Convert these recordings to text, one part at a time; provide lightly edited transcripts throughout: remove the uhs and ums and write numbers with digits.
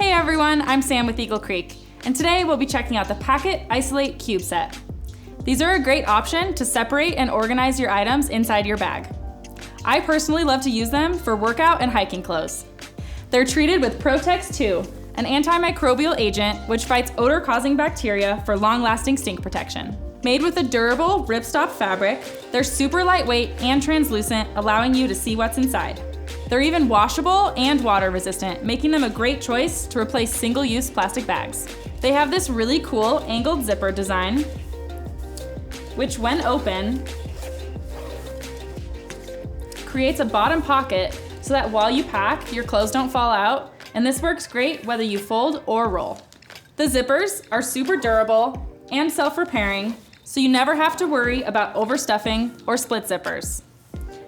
Hey everyone, I'm Sam with Eagle Creek, and today we'll be checking out the Packet Isolate Cube Set. These are a great option to separate and organize your items inside your bag. I personally love to use them for workout and hiking clothes. They're treated with Protex 2, an antimicrobial agent which fights odor-causing bacteria for long-lasting stink protection. Made with a durable ripstop fabric, they're super lightweight and translucent, allowing you to see what's inside. They're even washable and water resistant, making them a great choice to replace single-use plastic bags. They have this really cool angled zipper design, which when open, creates a bottom pocket so that while you pack, your clothes don't fall out, and this works great whether you fold or roll. The zippers are super durable and self-repairing, so you never have to worry about overstuffing or split zippers.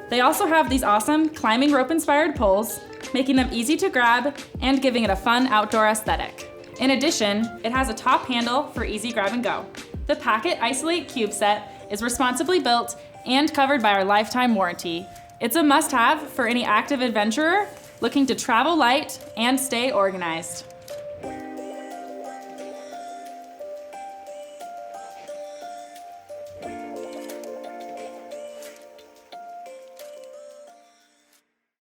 They also have these awesome climbing rope-inspired poles, making them easy to grab and giving it a fun outdoor aesthetic. In addition, it has a top handle for easy grab and go. The Packet Isolate Cube Set is responsibly built and covered by our lifetime warranty. It's a must-have for any active adventurer looking to travel light and stay organized.